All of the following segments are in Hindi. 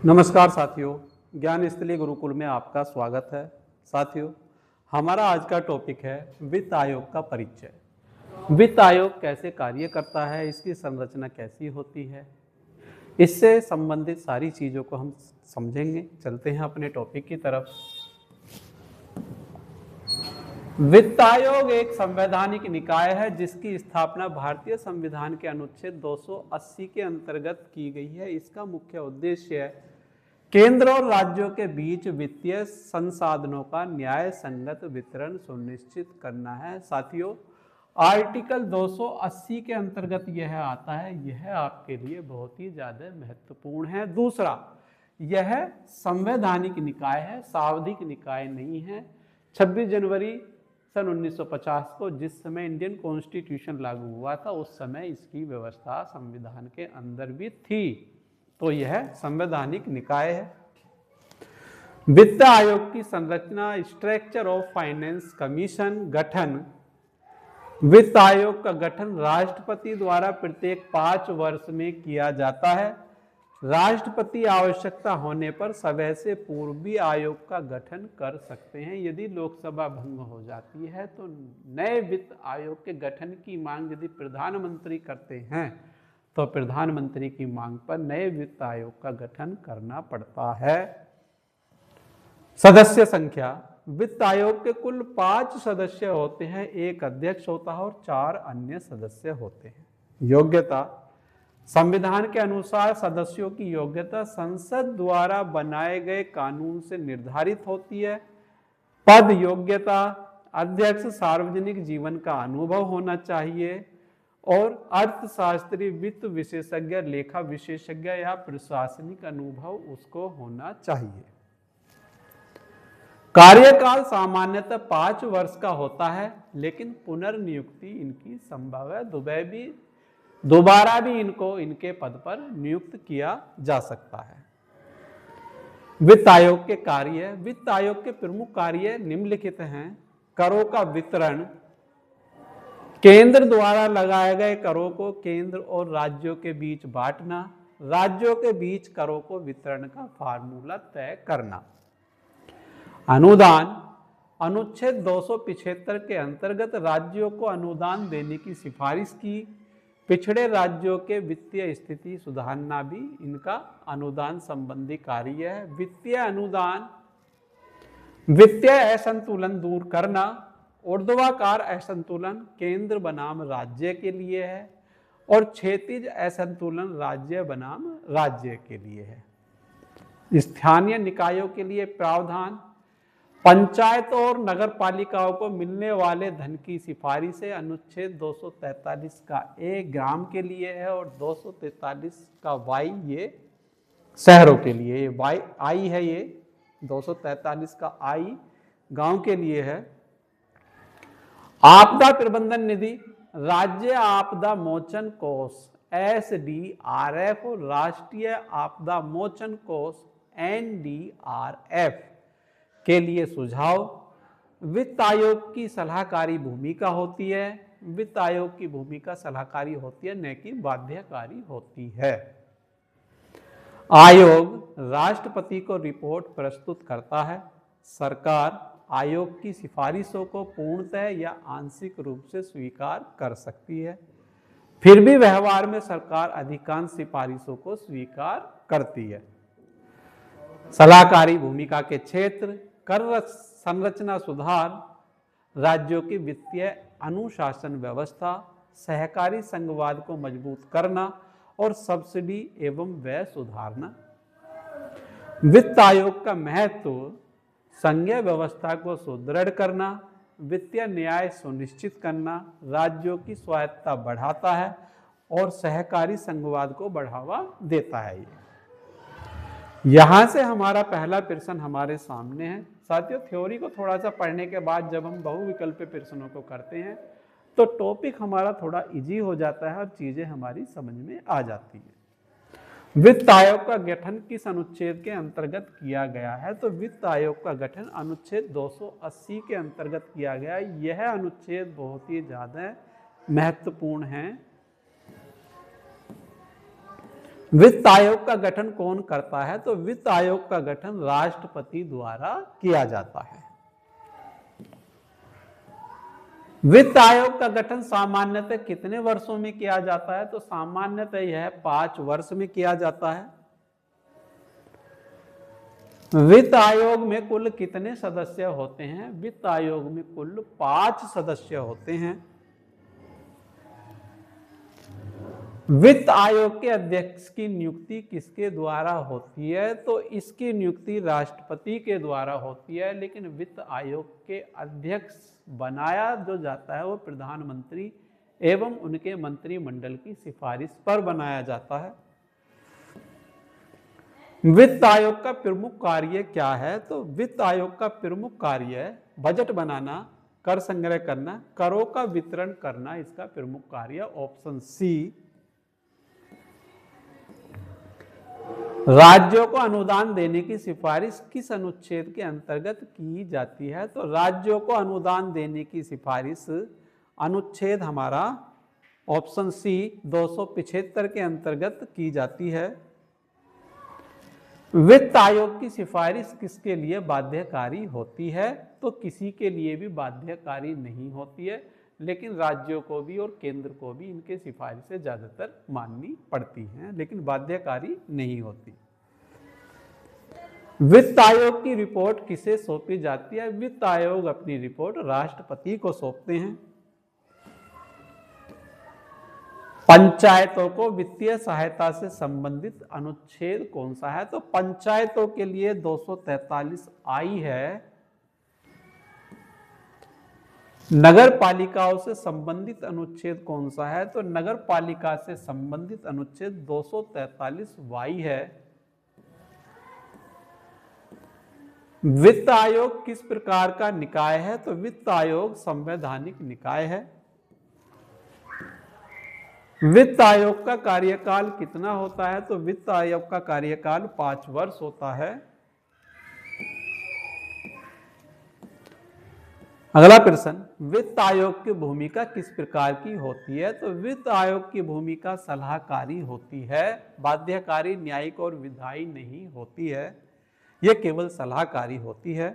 नमस्कार साथियों, ज्ञान स्थली गुरुकुल में आपका स्वागत है। साथियों, हमारा आज का टॉपिक है वित्त आयोग का परिचय। वित्त आयोग कैसे कार्य करता है, इसकी संरचना कैसी होती है, इससे संबंधित सारी चीज़ों को हम समझेंगे। चलते हैं अपने टॉपिक की तरफ। वित्त आयोग एक संवैधानिक निकाय है जिसकी स्थापना भारतीय संविधान के अनुच्छेद 280 के अंतर्गत की गई है। इसका मुख्य उद्देश्य केंद्र और राज्यों के बीच वित्तीय संसाधनों का न्याय संगत वितरण सुनिश्चित करना है। साथियों, आर्टिकल 280 के अंतर्गत यह आता है, यह आपके लिए बहुत ही ज्यादा महत्वपूर्ण है। दूसरा, यह संवैधानिक निकाय है, सावधिक निकाय नहीं है। 26 जनवरी सन 1950 को जिस समय इंडियन कॉन्स्टिट्यूशन लागू हुआ था, उस समय इसकी व्यवस्था संविधान के अंदर भी थी, तो यह संवैधानिक निकाय है। वित्त आयोग की संरचना, स्ट्रक्चर ऑफ फाइनेंस कमीशन गठन। वित्त आयोग का गठन राष्ट्रपति द्वारा प्रत्येक 5 वर्ष में किया जाता है। राष्ट्रपति आवश्यकता होने पर समय से पूर्व भी आयोग का गठन कर सकते हैं। यदि लोकसभा भंग हो जाती है तो नए वित्त आयोग के गठन की मांग यदि प्रधानमंत्री करते हैं तो प्रधानमंत्री की मांग पर नए वित्त आयोग का गठन करना पड़ता है। सदस्य संख्या, वित्त आयोग के कुल 5 सदस्य होते हैं, 1 अध्यक्ष होता है और 4 अन्य सदस्य होते हैं। योग्यता, संविधान के अनुसार सदस्यों की योग्यता संसद द्वारा बनाए गए कानून से निर्धारित होती है। पद योग्यता, अध्यक्ष सार्वजनिक जीवन का अनुभव होना चाहिए और अर्थशास्त्री, वित्त विशेषज्ञ, लेखा विशेषज्ञ या प्रशासनिक अनुभव उसको होना चाहिए। कार्यकाल सामान्यतः 5 वर्ष का होता है, लेकिन पुनर्नियुक्ति इनकी संभव है। दोबारा भी इनको इनके पद पर नियुक्त किया जा सकता है। वित्त आयोग के कार्य, वित्त आयोग के प्रमुख कार्य निम्नलिखित हैं। करों का वितरण, केंद्र द्वारा लगाए गए करों को केंद्र और राज्यों के बीच बांटना, राज्यों के बीच करों को वितरण का फार्मूला तय करना। अनुदान, अनुच्छेद 275 के अंतर्गत राज्यों को अनुदान देने की सिफारिश की। पिछड़े राज्यों के वित्तीय स्थिति सुधारना भी इनका अनुदान संबंधी कार्य है। वित्तीय अनुदान, वित्तीय असंतुलन दूर करना। ऊर्ध्वाकार असंतुलन केंद्र बनाम राज्य के लिए है और क्षैतिज असंतुलन राज्य बनाम राज्य के लिए है। स्थानीय निकायों के लिए प्रावधान, पंचायत और नगर पालिकाओं को मिलने वाले धन की सिफारिश है। अनुच्छेद 243 का ए ग्राम के लिए है और 243 का वाई ये शहरों के लिए, वाई आई है, ये 243 का आई गांव के लिए है। आपदा प्रबंधन निधि, राज्य आपदा मोचन कोष SDRF और राष्ट्रीय आपदा मोचन कोष NDRF के लिए सुझाव। वित्त आयोग की सलाहकारी भूमिका होती है। वित्त आयोग की भूमिका सलाहकारी होती है, न कि बाध्यकारी होती है। आयोग राष्ट्रपति को रिपोर्ट प्रस्तुत करता है। सरकार आयोग की सिफारिशों को पूर्णतः या आंशिक रूप से स्वीकार कर सकती है। फिर भी व्यवहार में सरकार अधिकांश सिफारिशों को स्वीकार करती है। सलाहकारी भूमिका के क्षेत्र, कर संरचना सुधार, राज्यों की वित्तीय अनुशासन व्यवस्था, सहकारी संघवाद को मजबूत करना और सब्सिडी एवं व्यय सुधारना। वित्त आयोग का महत्व, संघीय व्यवस्था को सुदृढ़ करना, वित्तीय न्याय सुनिश्चित करना, राज्यों की स्वायत्तता बढ़ाता है और सहकारी संघवाद को बढ़ावा देता है। यहां से हमारा पहला प्रश्न हमारे सामने है। साथियों, थ्योरी को थोड़ा सा पढ़ने के बाद जब हम बहुविकल्पीय प्रश्नों को करते हैं तो टॉपिक हमारा थोड़ा इजी हो जाता है और चीजें हमारी समझ में आ जाती है। वित्त आयोग का गठन किस अनुच्छेद के अंतर्गत किया गया है? तो वित्त आयोग का गठन अनुच्छेद 280 के अंतर्गत किया गया है। यह अनुच्छेद बहुत ही ज्यादा महत्वपूर्ण है। वित्त आयोग का गठन कौन करता है? तो वित्त आयोग का गठन राष्ट्रपति द्वारा किया जाता है। वित्त आयोग का गठन सामान्यतः कितने वर्षों में किया जाता है? तो सामान्यतः यह 5 वर्ष में किया जाता है। वित्त आयोग में कुल कितने सदस्य होते हैं? वित्त आयोग में कुल 5 सदस्य होते हैं। वित्त आयोग के अध्यक्ष की नियुक्ति किसके द्वारा होती है? तो इसकी नियुक्ति राष्ट्रपति के द्वारा होती है, लेकिन वित्त आयोग के अध्यक्ष बनाया जो जाता है वो प्रधानमंत्री एवं उनके मंत्रिमंडल की सिफारिश पर बनाया जाता है। वित्त आयोग का प्रमुख कार्य क्या है? तो वित्त आयोग का प्रमुख कार्य बजट बनाना, कर संग्रह करना, करों का वितरण करना इसका प्रमुख कार्य। Option C. राज्यों को अनुदान देने की सिफारिश किस अनुच्छेद के अंतर्गत की जाती है? तो राज्यों को अनुदान देने की सिफारिश अनुच्छेद हमारा ऑप्शन सी 275 के अंतर्गत की जाती है। वित्त आयोग की सिफारिश किसके लिए बाध्यकारी होती है? तो किसी के लिए भी बाध्यकारी नहीं होती है, लेकिन राज्यों को भी और केंद्र को भी इनके सिफारिशें ज्यादातर माननी पड़ती हैं, लेकिन बाध्यकारी नहीं होती। वित्त आयोग की रिपोर्ट किसे सौंपी जाती है? वित्त आयोग अपनी रिपोर्ट राष्ट्रपति को सौंपते हैं। पंचायतों को वित्तीय सहायता से संबंधित अनुच्छेद कौन सा है? तो पंचायतों के लिए 243 आई है। नगर पालिकाओं से संबंधित अनुच्छेद कौन सा है? तो नगर पालिका से संबंधित अनुच्छेद 243 वाई है। वित्त आयोग किस प्रकार का निकाय है? तो वित्त आयोग संवैधानिक निकाय है। वित्त आयोग का कार्यकाल कितना होता है? तो वित्त आयोग का कार्यकाल 5 वर्ष होता है। अगला प्रश्न, वित्त आयोग की भूमिका किस प्रकार की होती है? तो वित्त आयोग की भूमिका सलाहकारी होती है, बाध्यकारी, न्यायिक और विधायी नहीं होती है, यह केवल सलाहकारी होती है।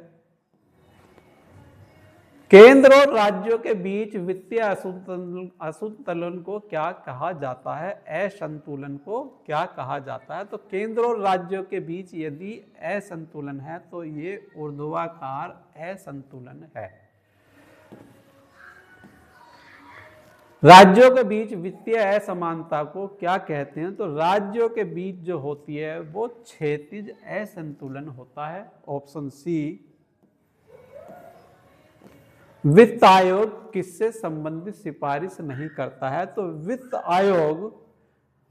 केंद्र और राज्यों के बीच वित्तीय असंतुलन को क्या कहा जाता है? असंतुलन को क्या कहा जाता है? तो केंद्र और राज्यों के बीच यदि असंतुलन है तो ये ऊर्ध्वाधर असंतुलन है। राज्यों के बीच वित्तीय असमानता को क्या कहते हैं? तो राज्यों के बीच जो होती है वो क्षैतिज असंतुलन होता है। Option C. वित्त आयोग किससे संबंधित सिफारिश नहीं करता है? तो वित्त आयोग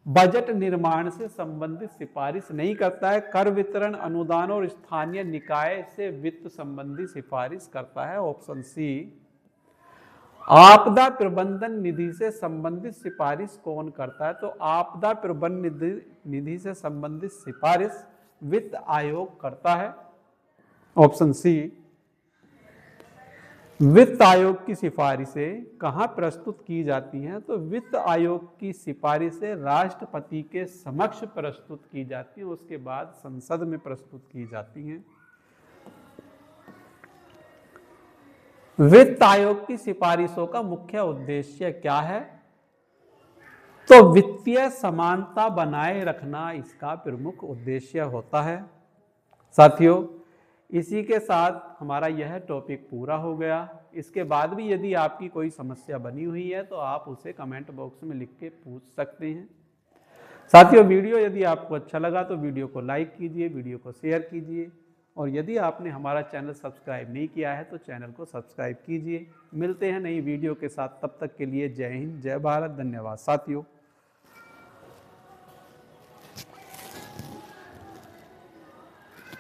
बजट निर्माण से संबंधित सिफारिश नहीं करता है, कर वितरण, अनुदान और स्थानीय निकाय से वित्त संबंधी सिफारिश करता है। Option C. आपदा प्रबंधन निधि से संबंधित सिफारिश कौन करता है? तो आपदा प्रबंधन निधि से संबंधित सिफारिश वित्त आयोग करता है। Option C. वित्त आयोग की सिफारिशें कहाँ प्रस्तुत की जाती हैं? तो वित्त आयोग की सिफारिशें राष्ट्रपति के समक्ष प्रस्तुत की जाती हैं, उसके बाद संसद में प्रस्तुत की जाती हैं। वित्त आयोग की सिफारिशों का मुख्य उद्देश्य क्या है? तो वित्तीय समानता बनाए रखना इसका प्रमुख उद्देश्य होता है। साथियों, इसी के साथ हमारा यह टॉपिक पूरा हो गया। इसके बाद भी यदि आपकी कोई समस्या बनी हुई है तो आप उसे कमेंट बॉक्स में लिख के पूछ सकते हैं। साथियों, वीडियो यदि आपको अच्छा लगा तो वीडियो को लाइक कीजिए, वीडियो को शेयर कीजिए, और यदि आपने हमारा चैनल सब्सक्राइब नहीं किया है तो चैनल को सब्सक्राइब कीजिए। मिलते हैं नई वीडियो के साथ, तब तक के लिए जय हिंद, जय भारत, धन्यवाद साथियों।